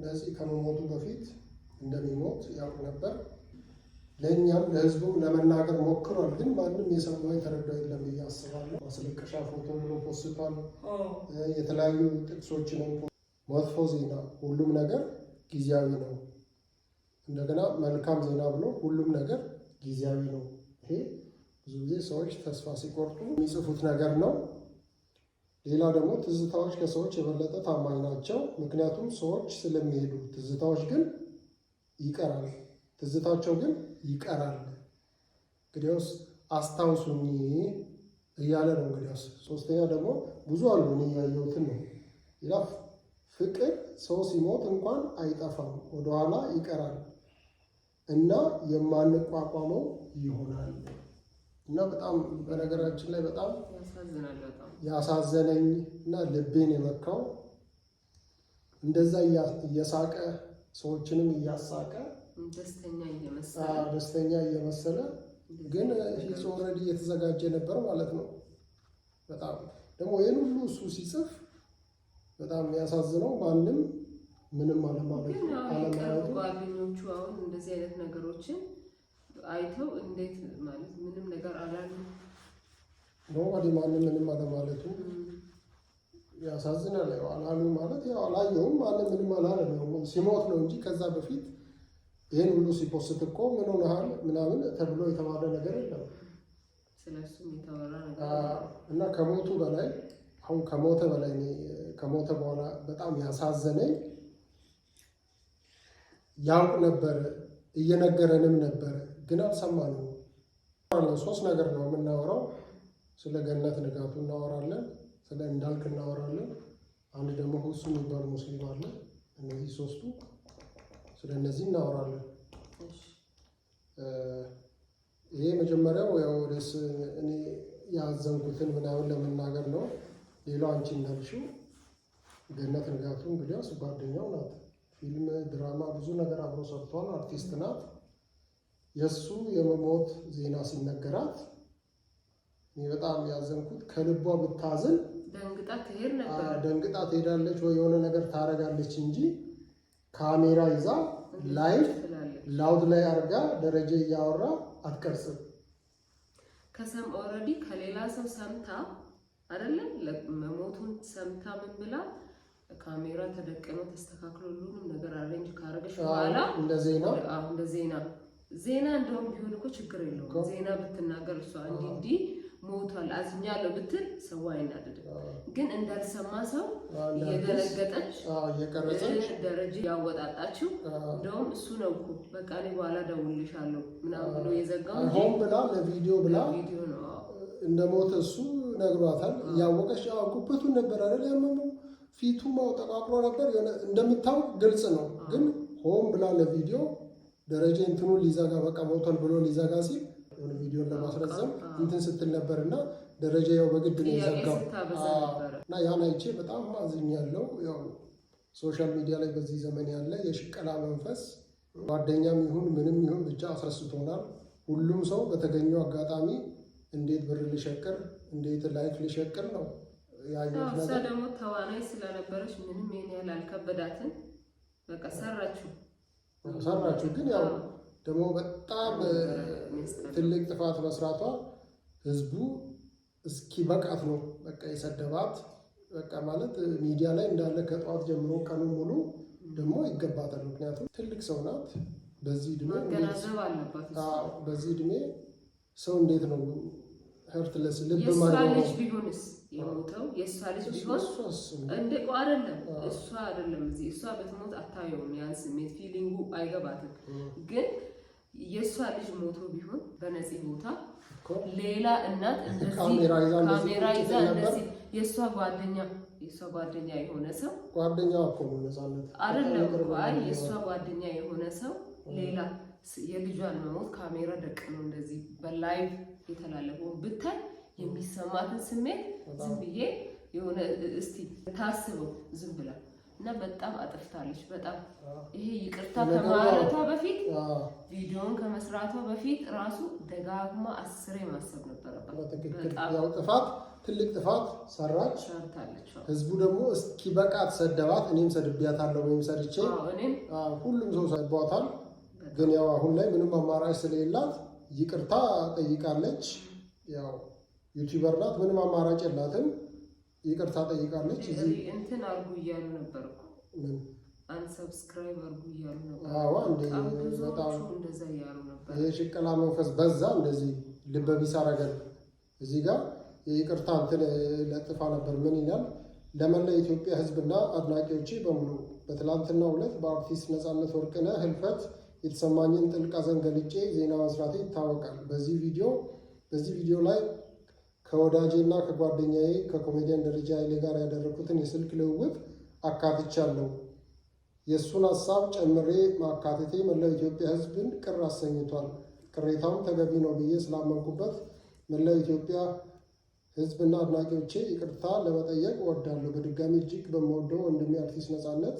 ነፂ ከመሞቱ በፊት እንደሚሞት ያውቅ ነበር። ለእኛም ለህዝቡም ለመናገር ሞክሯል። ግን ማንም የሰማው የተረዳው የለም ብዬ አስባለሁ። ማስለቀሻ ፎቶ ብሎ ፖስቷል። የተለያዩ ጥቅሶችንም መጥፎ ዜና ሁሉም ነገር ጊዜያዊ ነው፣ እንደገና መልካም ዜና ብሎ ሁሉም ነገር ጊዜያዊ ነው። ይሄ ብዙ ጊዜ ሰዎች ተስፋ ሲቆርጡ የሚጽፉት ነገር ነው። ሌላ ደግሞ ትዝታዎች ከሰዎች የበለጠ ታማኝ ናቸው። ምክንያቱም ሰዎች ስለሚሄዱ ትዝታዎች ግን ይቀራል። ትዝታቸው ግን ይቀራል። እንግዲያውስ አስታውሱኝ እያለ ነው። እንግዲያውስ ሶስተኛ ደግሞ ብዙ አሉ እኔ ያየሁትን ነው ይላል። ፍቅር ሰው ሲሞት እንኳን አይጠፋም፣ ወደኋላ ይቀራል እና የማንቋቋመው ይሆናል። እና በጣም በነገራችን ላይ በጣም ያሳዘነኝ እና ልቤን የመካው እንደዛ እየሳቀ ሰዎችንም እያሳቀ ደስተኛ እየመሰለ ግን ሂስ ኦልሬዲ እየተዘጋጀ ነበር ማለት ነው። በጣም ደግሞ ይህን ሁሉ እሱ ሲጽፍ በጣም የሚያሳዝነው ማንም ምንም አለማለቱ ጓደኞቹ አሁን እንደዚህ አይነት ነገሮችን አይተው እንዴት ማለት ምንም ነገር አላሉ ነው ወዲህ ማንም ምንም አለማለቱ ያሳዝናል። ያው አላሉ ማለት ያው አላየውም ማንም ምንም አላለም ሲሞት ነው እንጂ ከዛ በፊት ይሄን ሁሉ ሲፖስት እኮ ምን ሆነሃል ምናምን ተብሎ የተባለ ነገር የለም። ስለሱም የተወራ ነገር እና ከሞቱ በላይ አሁን ከሞተ በላይ ከሞተ በኋላ በጣም ያሳዘነኝ ያውቅ ነበር እየነገረንም ነበር ግን አልሰማንም። ሶስት ነገር ነው የምናወራው። ስለ ገነት ንጋቱ እናወራለን፣ ስለ እንዳልክ እናወራለን፣ አንድ ደግሞ ሁሱ የሚባል ሙስሊም አለ። እነዚህ ሶስቱ ስለ እነዚህ እናወራለን። ይሄ መጀመሪያው ያው ደስ እኔ ያዘንኩትን ምናምን ለመናገር ነው። ሌላው አንቺ እንዳልሽው ገነት ንጋቱ እንግዲያውስ ጓደኛው ናት። ፊልም፣ ድራማ ብዙ ነገር አብሮ ሰርቷል። አርቲስት ናት። የእሱ የመሞት ዜና ሲነገራት እኔ በጣም ያዘንኩት ከልቧ ብታዝን ደንግጣ ትሄዳለች ወይ የሆነ ነገር ታረጋለች እንጂ ካሜራ ይዛ ላይቭ ላውድ ላይ አርጋ ደረጃ እያወራ አትቀርጽም። ከሰም ኦልሬዲ ከሌላ ሰው ሰምታ አይደለም መሞቱን ሰምታ ምን ብላ ካሜራ ተደቀነ ተስተካክሎ ሁሉንም ነገር አሬንጅ ካረገሽ በኋላ እንደ ዜና እንደውም ቢሆን እኮ ችግር የለውም። ዜና ብትናገር እሷ እንዲህ ሞቷል አዝኛለሁ ብትል ሰው አይናደድም። ግን እንዳልሰማ ሰው እየገለገጠች እየቀረጸች ደረጃ ያወጣጣችው እንደውም እሱ ነው እኮ በቃ እኔ በኋላ ደውልልሻለሁ ምናምን ብሎ የዘጋው እንጂ ሆን ብላ ለቪዲዮ ነው እንደሞተ እሱ ነግሯታል። እያወቀች ጉበቱን ነበር አይደል ያመመው፣ ፊቱ ማውጠቃቅሮ ነበር የሆነ እንደምታውቅ ግልጽ ነው። ግን ሆን ብላ ለቪዲዮ ደረጃ እንትኑ ሊዘጋ በቃ ሞቷል ብሎ ሊዘጋ ሲል የሆነ ቪዲዮን ለማስረዘም እንትን ስትል ነበር እና ደረጃ ያው በግድ ነው የዘጋው እና ያን አይቼ በጣም አዝኛለሁ። ያው ሶሻል ሚዲያ ላይ በዚህ ዘመን ያለ የሽቀላ መንፈስ ጓደኛም ይሁን ምንም ይሁን ብቻ አስረስቶናል። ሁሉም ሰው በተገኘው አጋጣሚ እንዴት ብር ልሸቅር እንዴት ላይፍ ልሸቅር ነው ያየሁት ነገር። እሷ ደግሞ ተዋናይ ስለነበረች ምንም ይሄን ያህል አልከበዳትም። በቃ ሰራችሁ ግን ያው ደግሞ በጣም ትልቅ ጥፋት መስራቷ ህዝቡ እስኪ በቃት ነው በቃ የሰደባት። በቃ ማለት ሚዲያ ላይ እንዳለ ከጠዋት ጀምሮ ቀኑ ሙሉ ደግሞ ይገባታል። ምክንያቱም ትልቅ ሰው ናት። በዚህ እድሜ ማገናዘብ አለባት። በዚህ እድሜ ሰው እንዴት ነው ሄርትለስ ልብ ማለት ነው? ልጅ ቢሆንስ የሞተው የእሷ ልጅ ቢሆን እንደ አይደለም እሷ አይደለም እዚህ እሷ በትሞት አታየውም። ያን ስሜት ፊሊንጉ አይገባትም። ግን የእሷ ልጅ ሞቶ ቢሆን በነፂ ቦታ ሌላ እናት እንደዚህ ካሜራ ይዛ እንደዚህ የእሷ ጓደኛ የሆነ ሰው ጓደኛዋ እኮ ነው ነፃነት አይደለም አይ የእሷ ጓደኛ የሆነ ሰው ሌላ የልጇን መሞት ካሜራ ደቅኖ እንደዚህ በላይቭ የተላለፈው ብታይ የሚሰማትን ስሜት ዝም ብዬ የሆነ እስቲ ታስበው ዝም ብላ እና በጣም አጥፍታለች። በጣም ይሄ ይቅርታ ከማለቷ በፊት ቪዲዮን ከመስራቷ በፊት ራሱ ደጋግማ 10 ማሰብ ነበረባት። በጣም ያው ጥፋት ትልቅ ጥፋት ሰራች። ሰርታለች። ህዝቡ ደግሞ እስኪ በቃ ተሰደባት። እኔም ሰድቤያታለሁ ወይም ሰርቼ ሁሉም ሰው ሰድቧታል። ግን ያው አሁን ላይ ምንም አማራጭ ስለሌላት ይቅርታ ጠይቃለች። ያው ዩቲዩበር ናት፣ ምንም አማራጭ የላትም። ይቅርታ ጠይቃለች። እንትን አርጉ እያሉ ነበር እኮ አንሰብስክራይብ አርጉ እያሉ ነበር። አዎ እንዴ በጣም እንደዛ እያሉ ነበር። የሽቅላ መንፈስ በዛ። እንደዚህ ልበቢስ አረገን። እዚህ ጋር የይቅርታ እንትን ለጥፋ ነበር። ምን ይላል? ለመላ የኢትዮጵያ ህዝብና አድናቂዎቼ በሙሉ በትላንትናው ዕለት በአርቲስት ነፃነት ወርቅነህ ህልፈት የተሰማኝን ጥልቅ ሐዘን ገልጬ ዜና መስራቴ ይታወቃል። በዚህ ቪዲዮ ላይ ከወዳጄና ከጓደኛዬ ከኮሜዲያን ደረጃ ኃይሌ ጋር ያደረኩትን የስልክ ልውውጥ አካትቻለሁ። የእሱን ሀሳብ ጨምሬ ማካተቴ መላው ኢትዮጵያ ህዝብን ቅር አሰኝቷል። ቅሬታውም ተገቢ ነው ብዬ ስላመንኩበት መላው ኢትዮጵያ ህዝብና አድናቂዎቼ ይቅርታ ለመጠየቅ እወዳለሁ። በድጋሚ እጅግ በምወደው ወንድሜ አርቲስት ነፃነት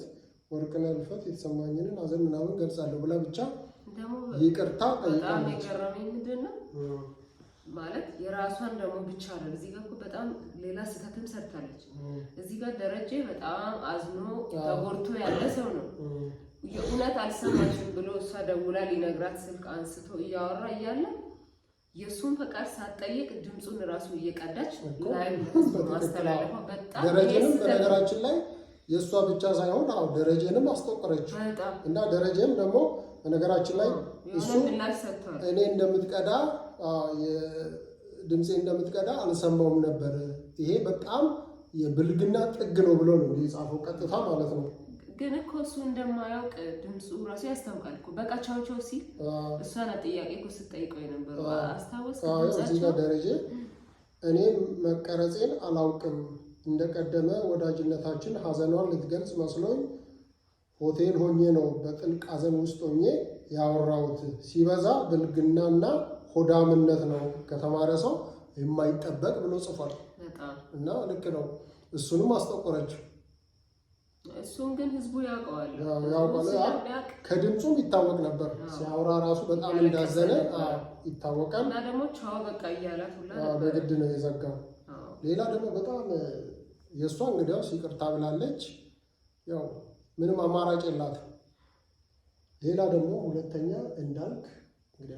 ወርቅነህ ህልፈት የተሰማኝንን ሐዘን ምናምን ገልጻለሁ ብላ ብቻ ይቅርታ ጠይቃለች። ምንድን ነው ማለት የራሷን ደግሞ ብቻ አይደል። እዚህ ጋር በጣም ሌላ ስህተትም ሰርታለች። እዚህ ጋር ደረጀ በጣም አዝኖ ተጎድቶ ያለ ሰው ነው። የእውነት አልሰማችም ብሎ እሷ ደውላ ሊነግራት ስልክ አንስቶ እያወራ እያለ የእሱን ፈቃድ ሳትጠይቅ ድምፁን ራሱ እየቀዳች ላይ ማስተላለፏ በጣም ደረጀንም በነገራችን ላይ የእሷ ብቻ ሳይሆን ደረጀንም አስቆጠረች እና ደረጀም ደግሞ በነገራችን ላይ እሱ እኔ እንደምትቀዳ ድምፄ እንደምትቀዳ አልሰማውም ነበር። ይሄ በጣም የብልግና ጥግ ነው ብሎ ነው የጻፈው ቀጥታ ማለት ነው። ግን እኮ እሱ እንደማያውቅ ድምፁ ራሱ ያስታውቃል እኮ። በቃ ቻው ቻው ሲል እሷ ናት ጥያቄ እኮ ስትጠይቀው የነበረው አስታወስ። እዚህ ጋር ደረጀ እኔ መቀረጼን አላውቅም እንደቀደመ ወዳጅነታችን ሐዘኗን ልትገልጽ መስሎኝ ሆቴል ሆኜ ነው በጥልቅ ሐዘን ውስጥ ሆኜ ያወራሁት። ሲበዛ ብልግናና ሆዳምነት ነው ከተማረ ሰው የማይጠበቅ ብሎ ጽፏል። እና ልክ ነው። እሱንም አስጠቆረችው። እሱን ግን ህዝቡ ያውቀዋል። ከድምፁም ይታወቅ ነበር። ሲያወራ ራሱ በጣም እንዳዘነ ይታወቃል። እና ደግሞ ቻው በቃ እያላት ሁላ በግድ ነው የዘጋው። ሌላ ደግሞ በጣም የእሷ እንግዲያውስ ይቅርታ ብላለች። ያው ምንም አማራጭ የላትም። ሌላ ደግሞ ሁለተኛ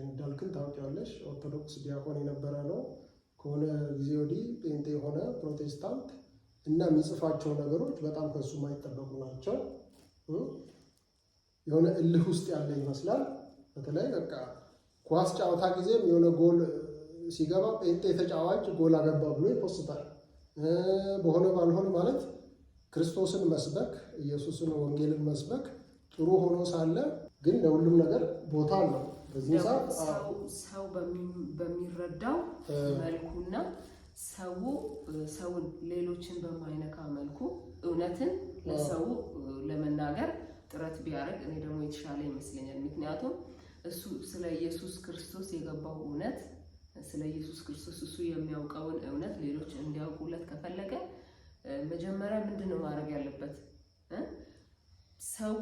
እንዳልክን ታውቂዋለሽ። ኦርቶዶክስ ዲያቆን የነበረ ነው። ከሆነ ጊዜ ወዲህ ጴንጤ የሆነ ፕሮቴስታንት እና የሚጽፋቸው ነገሮች በጣም ከሱ የማይጠበቁ ናቸው። የሆነ እልህ ውስጥ ያለ ይመስላል። በተለይ በቃ ኳስ ጨዋታ ጊዜም የሆነ ጎል ሲገባ ጴንጤ ተጫዋች ጎል አገባ ብሎ ይፖስታል። በሆነ ባልሆነ ማለት ክርስቶስን መስበክ ኢየሱስን ወንጌልን መስበክ ጥሩ ሆኖ ሳለ ግን ለሁሉም ነገር ቦታ አለው። በዚህ ሰዓት ሰው በሚረዳው መልኩና ሰውን ሌሎችን በማይነካ መልኩ እውነትን ለሰው ለመናገር ጥረት ቢያደርግ እኔ ደግሞ የተሻለ ይመስለኛል። ምክንያቱም እሱ ስለ ኢየሱስ ክርስቶስ የገባው እውነት ስለ ኢየሱስ ክርስቶስ እሱ የሚያውቀውን እውነት ሌሎች እንዲያውቁለት ከፈለገ መጀመሪያ ምንድን ነው ማድረግ ያለበት? ሰው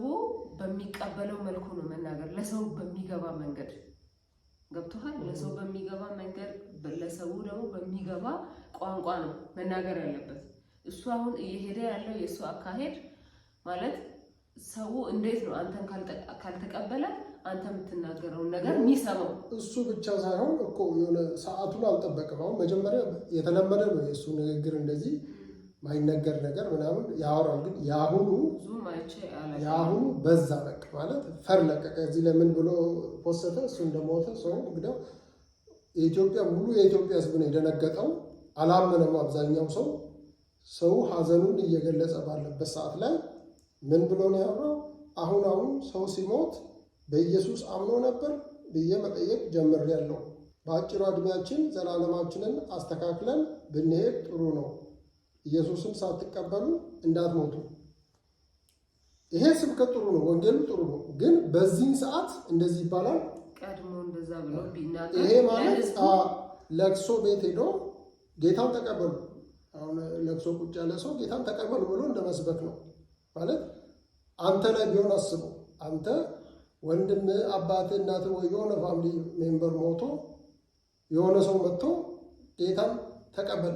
በሚቀበለው መልኩ ነው መናገር። ለሰው በሚገባ መንገድ ገብቶሃል? ለሰው በሚገባ መንገድ፣ ለሰው ደግሞ በሚገባ ቋንቋ ነው መናገር ያለበት። እሱ አሁን እየሄደ ያለው የእሱ አካሄድ ማለት ሰው እንዴት ነው አንተን ካልተቀበለ አንተ የምትናገረውን ነገር የሚሰማው? እሱ ብቻ ሳይሆን እኮ የሆነ ሰዓቱን አልጠበቅም። አሁን መጀመሪያ የተለመደ ነው የእሱ ንግግር፣ እንደዚህ ማይነገር ነገር ምናምን ያወራል። ግን የአሁኑ በዛ በቃ ማለት ፈር ለቀቀ። እዚህ ለምን ብሎ ፖሰተ? እሱ እንደሞተ ሰው እንግዲያው የኢትዮጵያ ሕዝብ ነው የደነገጠው። አላመነም አብዛኛው ሰው ሀዘኑን እየገለጸ ባለበት ሰዓት ላይ ምን ብሎ ነው ያወራው? አሁን ሰው ሲሞት በኢየሱስ አምኖ ነበር ብዬ መጠየቅ ጀምሬያለሁ። በአጭሩ ዕድሜያችን ዘላለማችንን አስተካክለን ብንሄድ ጥሩ ነው። ኢየሱስን ሳትቀበሉ እንዳትሞቱ። ይሄ ስብከት ጥሩ ነው፣ ወንጌሉ ጥሩ ነው። ግን በዚህን ሰዓት እንደዚህ ይባላል። ቀድሞ እንደዛ ብሎ ቢናገር ይሄ ማለት ለቅሶ ቤት ሄዶ ጌታን ተቀበሉ። አሁን ለቅሶ ቁጭ ያለ ሰው ጌታን ተቀበሉ ብሎ እንደመስበክ ነው ማለት። አንተ ላይ ቢሆን አስበው። አንተ ወንድም፣ አባት፣ እናት ወይ የሆነ ፋሚሊ ሜምበር ሞቶ የሆነ ሰው መጥቶ ጌታን ተቀበል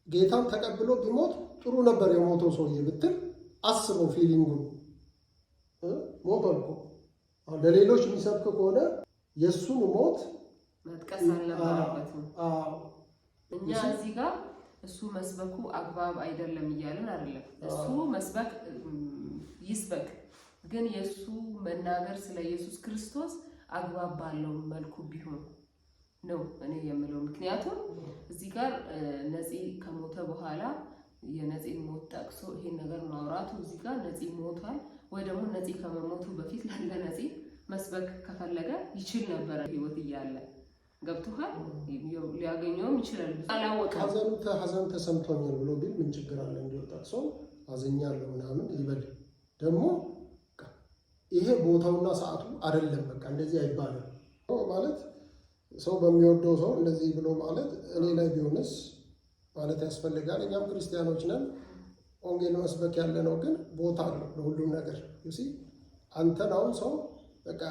ጌታን ተቀብሎ ቢሞት ጥሩ ነበር የሞተው ሰውዬ ብትል አስበው ፊሊንጉን። ሞቷል እኮ ለሌሎች የሚሰብክ ከሆነ የእሱን ሞት መጥቀስ አልነበረበትም። እኛ እዚህ ጋር እሱ መስበኩ አግባብ አይደለም እያልን አይደለም። እሱ መስበክ ይስበክ፣ ግን የእሱ መናገር ስለ ኢየሱስ ክርስቶስ አግባብ ባለው መልኩ ቢሆን ነው እኔ የምለው። ምክንያቱም እዚህ ጋር ነፂ ከሞተ በኋላ የነፂን ሞት ጠቅሶ ይሄን ነገር ማውራቱ እዚህ ጋር ነፂ ሞቷል ወይ ደግሞ ነፂ ከመሞቱ በፊት ለነፂ መስበክ ከፈለገ ይችል ነበረ ህይወት እያለ ገብቶሃል። ሊያገኘውም ይችላል። አላወቀም። ሀዘኑ ተሰምቶኛል ብሎ ቢል ምን ችግር አለ? እንዲወጣ ሰው አዝኛለሁ ምናምን ይበል። ደግሞ ይሄ ቦታውና ሰዓቱ አይደለም። በቃ እንደዚህ አይባልም ማለት ሰው በሚወደው ሰው እንደዚህ ብሎ ማለት እኔ ላይ ቢሆንስ ማለት ያስፈልጋል። እኛም ክርስቲያኖች ነን፣ ወንጌል መስበክ ያለ ነው። ግን ቦታ አለው ለሁሉም ነገር። አንተን አሁን ሰው በቃ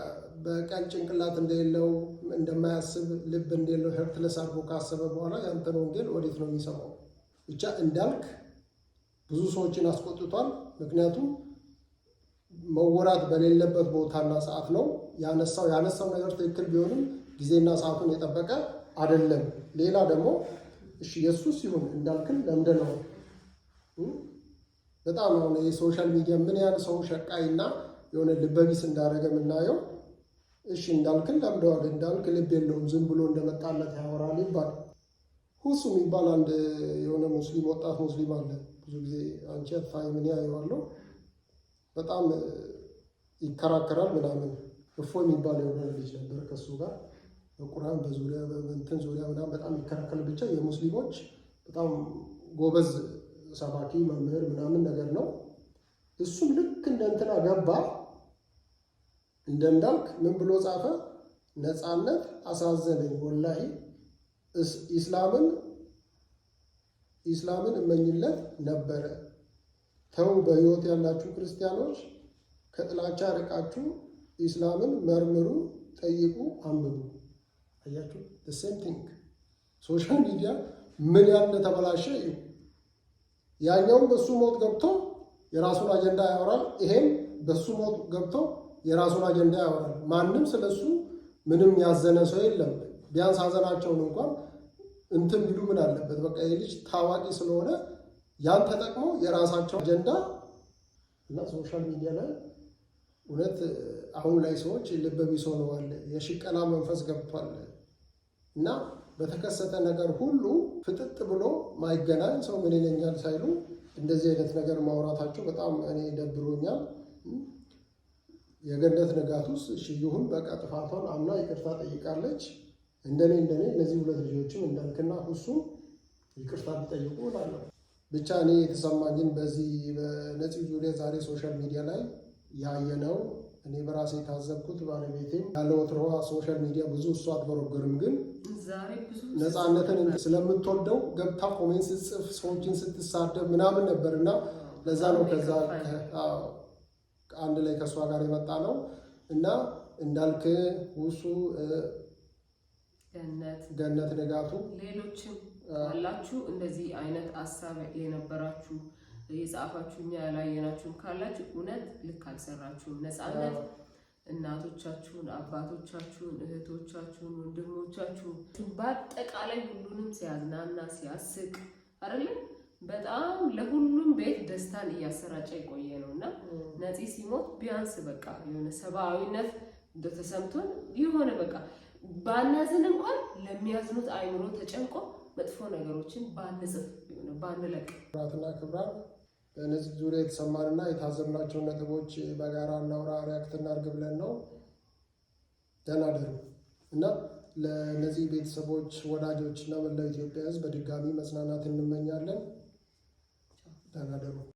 በቀን ጭንቅላት እንደሌለው እንደማያስብ ልብ እንደሌለው ሄርትለስ አድርጎ ካሰበ በኋላ ያንተን ወንጌል ወዴት ነው የሚሰማው? ብቻ እንዳልክ ብዙ ሰዎችን አስቆጥቷል። ምክንያቱም መወራት በሌለበት ቦታና ሰዓት ነው ያነሳው ነገር ትክክል ቢሆንም ጊዜና ሰዓቱን የጠበቀ አይደለም። ሌላ ደግሞ እሺ ኢየሱስ ይሁን እንዳልክን ለምንድን ነው በጣም አሁን የሶሻል ሚዲያ ምን ያህል ሰው ሸቃይና የሆነ ልበቢስ እንዳደረገ የምናየው። እሺ እንዳልክን ለምደዋል። እንዳልክ ልብ የለውም ዝም ብሎ እንደመጣለት ያወራል ይባል። ሁሱ የሚባል አንድ የሆነ ሙስሊም ወጣት ሙስሊም አለ። ብዙ ጊዜ አንቺ አጥፋይ ምን ያየዋለሁ በጣም ይከራከራል ምናምን። እፎ የሚባል የሆነ ልጅ ነበር ከሱ ጋር በቁርአን በዙሪያ በእንትን ዙሪያ ምናምን በጣም ይከራከራል። ብቻ የሙስሊሞች በጣም ጎበዝ ሰባኪ መምህር ምናምን ነገር ነው። እሱም ልክ እንደ እንትና ገባ እንዳልክ ምን ብሎ ጻፈ? ነፃነት አሳዘነኝ ወላሂ ኢስላምን እመኝለት ነበረ። ተው በህይወት ያላችሁ ክርስቲያኖች ከጥላቻ ርቃችሁ ኢስላምን መርምሩ፣ ጠይቁ፣ አንብቡ። አያችሁ the same thing ሶሻል ሚዲያ ምን ያለ ተበላሸ። ያኛውም በሱ ሞት ገብቶ የራሱን አጀንዳ ያወራል፣ ይሄም በሱ ሞት ገብቶ የራሱን አጀንዳ ያወራል። ማንም ስለሱ ምንም ያዘነ ሰው የለም። ቢያንስ ሀዘናቸውን እንኳን እንትን ቢሉ ምን አለበት? በቃ የልጅ ታዋቂ ስለሆነ ያን ተጠቅሞ የራሳቸው አጀንዳ እና ሶሻል ሚዲያ ላይ እውነት አሁን ላይ ሰዎች ልበቢስ ሆነዋል። የሽቀላ መንፈስ ገብቷል እና በተከሰተ ነገር ሁሉ ፍጥጥ ብሎ ማይገናኝ ሰው ምን ይለኛል ሳይሉ እንደዚህ አይነት ነገር ማውራታቸው በጣም እኔ ደብሮኛል። የገነት ንጋቱስ እሺ ይሁን በቃ ጥፋቷን አምና ይቅርታ ጠይቃለች። እንደኔ እነዚህ ሁለት ልጆችም እንዳልክና ሁሱ ይቅርታ ቢጠይቁ እላለሁ። ብቻ እኔ የተሰማኝን በዚህ በነፂ ዙሪያ ዛሬ ሶሻል ሚዲያ ላይ ያየነው እኔ በራሴ የታዘብኩት ባለቤቴም ያለ ወትሮዋ ሶሻል ሚዲያ ብዙ እሱ አትበረገርም፣ ግን ነፃነትን ስለምትወደው ገብታ ኮሜንት ስትጽፍ ሰዎችን ስትሳደብ ምናምን ነበር እና ለዛ ነው ከዛ አንድ ላይ ከእሷ ጋር የመጣ ነው እና እንዳልክ ሁሱ ገነት ንጋቱ ሌሎችም ካላችሁ እንደዚህ አይነት ሀሳብ የነበራችሁ የጻፋችሁ እኛ ያላየናችሁም ካላችሁ እውነት ልክ አልሰራችሁም። ነፃነት እናቶቻችሁን፣ አባቶቻችሁን፣ እህቶቻችሁን፣ ወንድሞቻችሁን በአጠቃላይ ሁሉንም ሲያዝናና ሲያስቅ አይደለም በጣም ለሁሉም ቤት ደስታን እያሰራጨ የቆየ ነው እና ነፂ ሲሞት ቢያንስ በቃ የሆነ ሰብአዊነት እንደተሰምቶን የሆነ በቃ ባናዝን እንኳን ለሚያዝኑት አይምሮ ተጨንቆ መጥፎ ነገሮችን ባንጽፍ ባንለቅ። ክብራትና ክብራት በነዚህ ዙሪያ የተሰማንና የታዘብናቸውን ነጥቦች በጋራ እናውራ፣ ሪያክት እናድርግ ብለን ነው። ደህና ደሩ እና ለነዚህ ቤተሰቦች ወዳጆች እና መላው ኢትዮጵያ ሕዝብ በድጋሚ መጽናናት እንመኛለን። ደህና ደሩ።